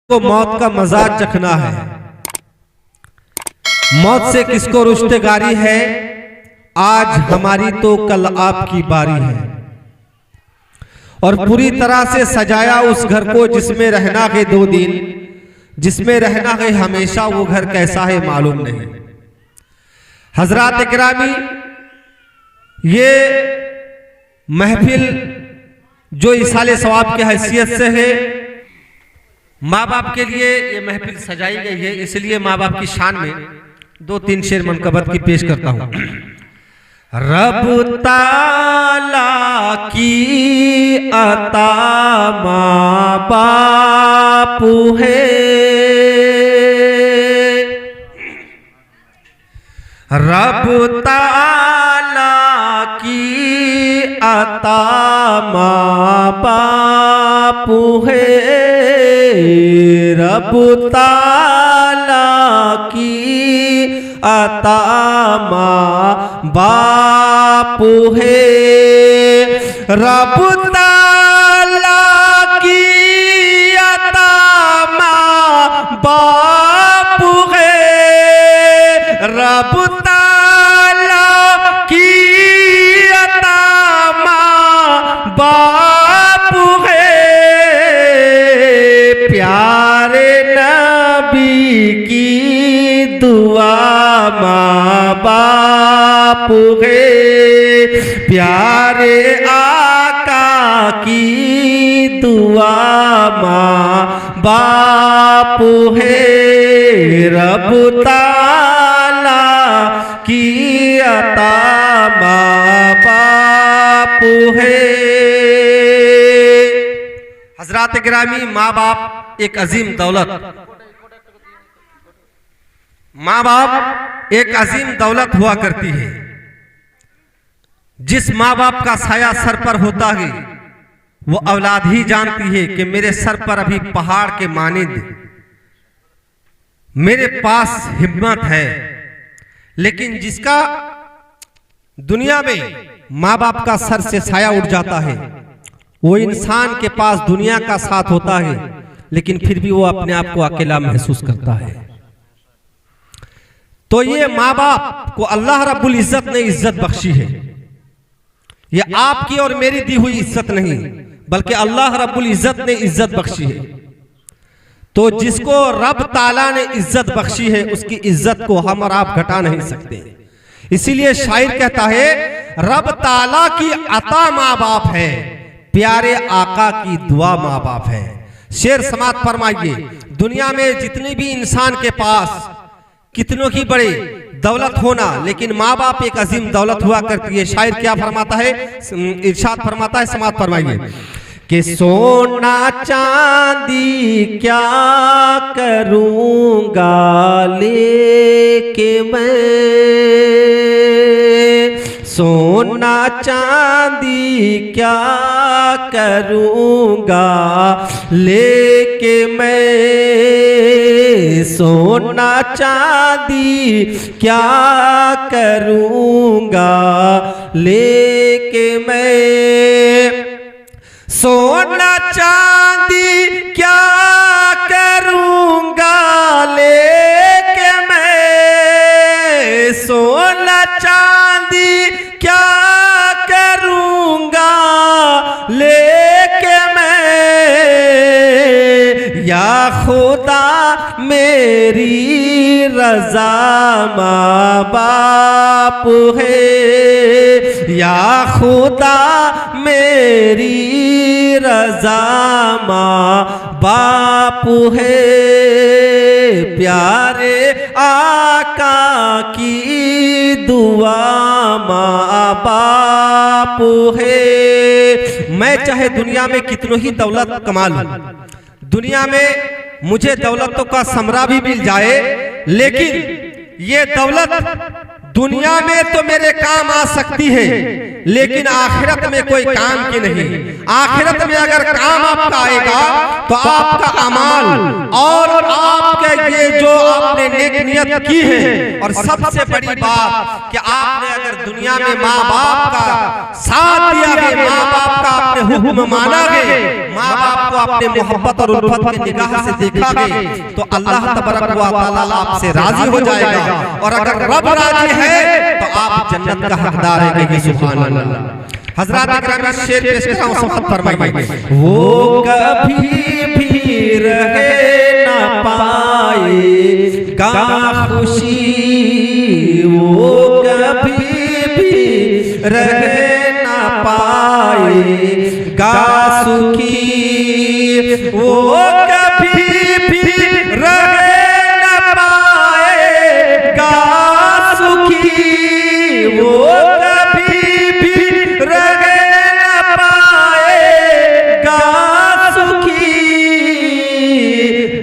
को मौत का मजाक चखना है। मौत से किसको रुश्तेगारी है, आज हमारी तो कल आपकी बारी है। और पूरी तरह से सजाया उस घर को जिसमें रहना है 2 दिन, जिसमें रहना है हमेशा, वो घर कैसा है मालूम नहीं। हजरात इकरामी, ये महफिल जो इसाले सवाब की हैसियत से है, माँ बाप के लिए ये महफिल सजाई गई है, इसलिए माँ बाप की शान में 2-3 शेर मनकबत की पेश करता हूं। रब ताला की अता माँ बाप है, रब ताला की अता माँ बाप है, रब ताला की अता माँ बाप है, रब ताला की अता माँ बाप है, रब ताला की अता माँ बाप है। प्यारे नबी की दुआ माँ बाप है, प्यारे आका की दुआ माँ बाप है, रब ताला की अता माँ बाप है। हजरात गिरामी, माँ बाप एक अजीम दौलत, माँ बाप एक अजीम दौलत हुआ करती है। जिस माँ बाप का साया सर पर होता है, वो औलाद ही जानती है कि मेरे सर पर अभी पहाड़ के मानिंद मेरे पास हिम्मत है। लेकिन जिसका दुनिया में माँ बाप का सर से साया उठ जाता है, वो इंसान के पास दुनिया का साथ होता है, लेकिन फिर भी वो अपने आप को अकेला महसूस करता है। तो ये माँ बाप को अल्लाह रब्बुल इज्जत ने इज्जत बख्शी है। ये आपकी और मेरी दी हुई इज्जत नहीं, बल्कि अल्लाह रब्बुल इज्जत ने इज्जत बख्शी है। तो जिसको रब ताला ने इज्जत बख्शी है, उसकी इज्जत को हम और आप घटा नहीं सकते। इसीलिए शायर कहता है, रब ताला की अता माँ बाप है, प्यारे आका की दुआ माँ बाप है। शेर समात फरमाइए। दुनिया में जितने भी इंसान के पास कितनों की बड़े दौलत होना, लेकिन माँ बाप एक अजीम दौलत हुआ करती है। शायर क्या फरमाता है, इरशाद फरमाता है, समात फरमाइए कि सोना चांदी क्या करूंगा लेके मैं, सोना चांदी क्या करूंगा लेके मैं, सोना चांदी क्या करूंगा लेके मैं, सोना चांदी क्या करूंगा लेके मैं, सोना चांदी क्या करूंगा लेके मैं, या खुदा मेरी रजा माँ बाप है, या खुदा मेरी रजा माँ बाप है, प्यारे आका की दुआ माँ बाप है। मैं चाहे दुनिया में कितनों ही दौलत कमा लूं, दुनिया में मुझे दौलतों का समरा भी मिल जाए, लेकिन ये दौलत दुनिया में तो मेरे काम आ सकती है, लेकिन आखिरत में कोई काम की नहीं। आखिरत में अगर काम आपका आएगा तो आपका अमाल और आपके ये जो आपने नेक नेक नियत की है। और सबसे बड़ी बात कि आपने अगर दुनिया में माँ बाप का साथ दिया है, माँ बाप का आपने हुक्म माना है, माँ बाप को आपने मोहब्बत और उल्फत की निगाह से देखा है, तो अल्लाह तबारक व तआला आपसे राजी हो जाएगा। और अगर रब राजी है तो आप जन्नत का हकदार है। सुभान अल्लाह। हज़रात इकराम शेर पेश करता हूं, समाअत फरमाइए। वो कभी भी रहे ना पाएगा खुशी, वो कभी भी रहे ना पाएगा सुखी, वो कभी भी रहे ना पाएगा सुखी, वो कभी भी रहे ना पाएगा सुखी,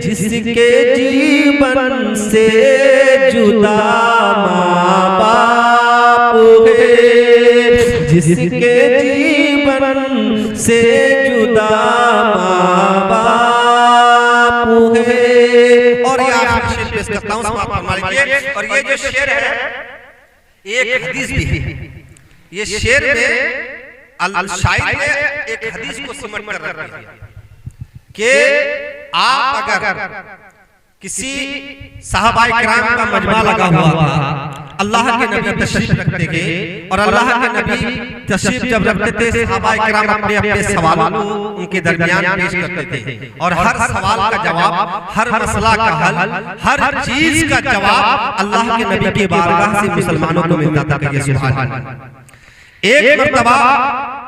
जिसके जीवन से जुदा माँ बाप है, जिसके जीवन से जुदा माँ बाप है। और ये आखिरी शेर पेश करता हूं, समाअत फरमाइए। और ये जो शेर है एक हदीस भी है। ये शेर में शायर ने एक हदीस को सिमट कर रखा है कि आप अगर किसी सहाबाए किराम का मजमा लगा हुआ था, अल्लाह के नबी तशरीफ रखते थे, और अल्लाह के नबी तशरीफ जब रखते थे, सहाबाए किराम अपने अपने सवालों को उनके दरमियान पेश करते थे, और हर सवाल का जवाब, हर मसला का हल, हर चीज का जवाब अल्लाह के नबी की बारगाह से मुसलमानों को मिलता था। सुभान अल्लाह। एक मर्तबा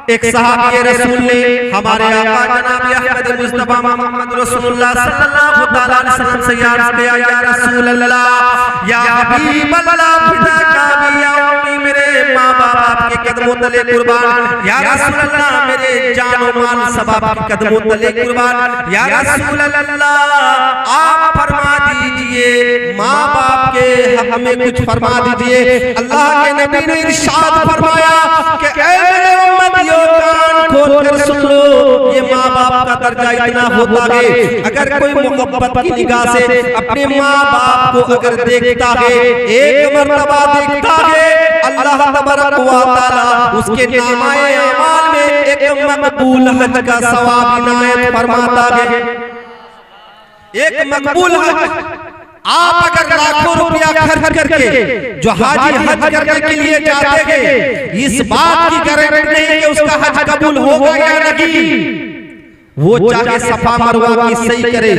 एक सहाबी रसूल ने हमारे आका जनाब अहमद मुस्तफा मोहम्मद रसूलुल्लाह सल्लल्लाहु तआला अलैहि वसल्लम से अर्ज किया, या रसूल अल्लाह, या हबीब अल्लाह, पिता का भी या उम्मी, मेरे माँ बाप के कदमों तले कुर्बान, या रसूल अल्लाह, मेरे जान और माल सब आपके कदमों तले कुर्बान, या रसूल अल्लाह, आप फरमा दीजिए माँ बाप के हक में कुछ फरमा दीजिए। अल्लाह के नबी ने इरशाद फरमाया कि ऐ मेरे उम्मतियों, कान खोल कर सुन लो, ये माँ बाप का दर्जा इतना होता है, अगर कोई मोहब्बत की निगाह से अपने माँ बाप को अगर देखता है, एक मर्तबा देखता है, अल्लाह तबारक व तआला उसके नामाए अमाल में एक मकबूल हज का सवाब इनायत फरमाता है। एक मकबूल हज। आप अगर लाखों रुपया खर्च करके जो हाजी हज करने के लिए जाते हैं, इस बात की गारंटी नहीं कि उसका हज कबूल होगा या नहीं। वो चाहे सफा मरवा की सही करे,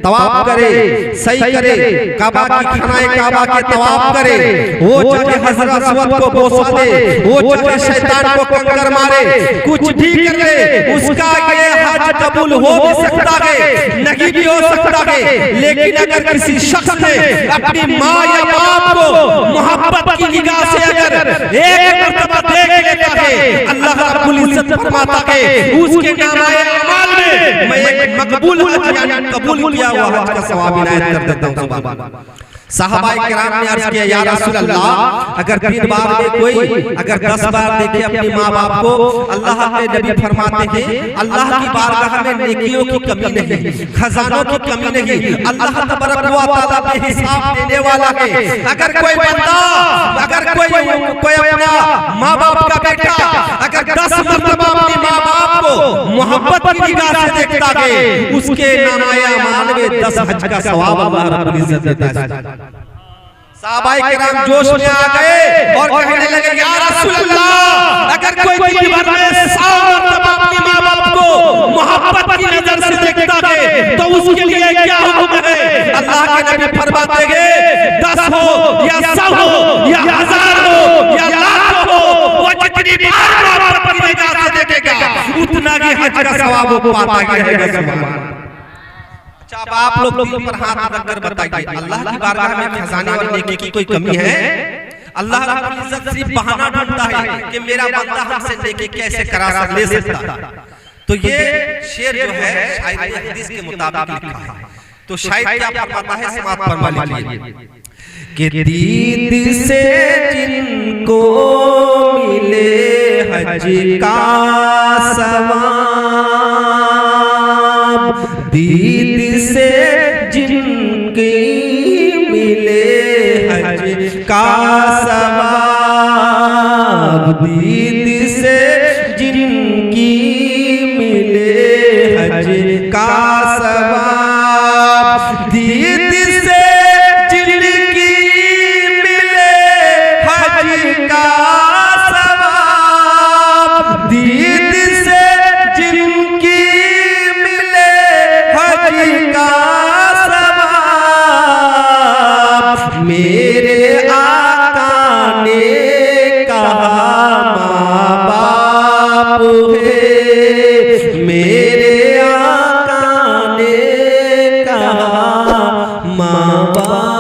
तवाफ करे, सही करे, काबा की खानाए काबा के तवाफ करे, वो चाहे हजर अस्वद को बोसा दे, वो चाहे शैतान को कंकर मारे, कुछ भी कर ले, उसका ये हज कबूल हो भी सकता है, नहीं भी हो सकता है। लेकिन अगर किसी शख्स ने अपनी माँ या बाप को मोहब्बत की निगाह से अगर एक मर्तबा देख लेता है, अल्लाह रब्बुल इज्जत फरमाता है उसके नामाए अमाल में मैं एक मकबूल हज यानी कबूल किया हुआ हज का सवाब इनायत कर देता हूं। सुभान अल्लाह। सहाबाए किराम ने अर्ज किया, या रसूल अल्लाह, अगर 3 बार में कोई अगर 10 बार देखे अपने माँ बाप को, अल्लाह के नबी फरमाते हैं अल्लाह की बारगाह में नेकियों की कमी नहीं, खजानों की कमी नहीं, अल्लाह तबारक व तआला बेहिसाब देने वाला है। अगर कोई बंदा, अगर कोई अपना माँ बाप का बेटा अगर 10 मरतबा अपने माँ बाप को मोहब्बत की निगाह से देखता है, उसके नामाए अमाल में 10 हज का सवाब अल्लाह रब्बुल इज्जत देता है। सहाबाए किराम जोश में आ गए और कहने लगे, या रसूल अल्लाह, अगर कोई 3 बार में 100 मरतबा अपने माँ बाप को मोहब्बत की नजर से देखता है तो उसके लिए क्या हुक्म है? अल्लाह के नबी फरमाते हैं 10 हो या 100 हो या 1000 हो या लाख हो, वो जितनी बार मोहब्बत की निगाह से देखेगा उतना ही हज का सवाब वो पाता रहेगा। सुभान अल्लाह। अब आप लोग दिल पर हाथ रखकर बताइए, अल्लाह की बारगाह में खजाने और नेकी की कोई कमी है? अल्लाह रब्बुल इज्जत सिर्फ बहाना ढूंढता है कि मेरा बंदा हमसे नेकी कैसे करा ले सकता। तो ये शेर जो है शायद ये हदीस के मुताबिक लिखा है। तो शायद क्या फरमाता है, समाअत फरमा लीजिए कि दीद से जिनको मिले हज का सवाब, दीद से जिनकी मिले का सवाब, दीद से जिनकी मिले हज का सवाब, दीद से जिनकी मिले हज का सवाब, दीद से जिनकी मिले हज का सवाब। मेरे आका ने कहा माँ बाप है, मेरे आका ने कहा माँ बाप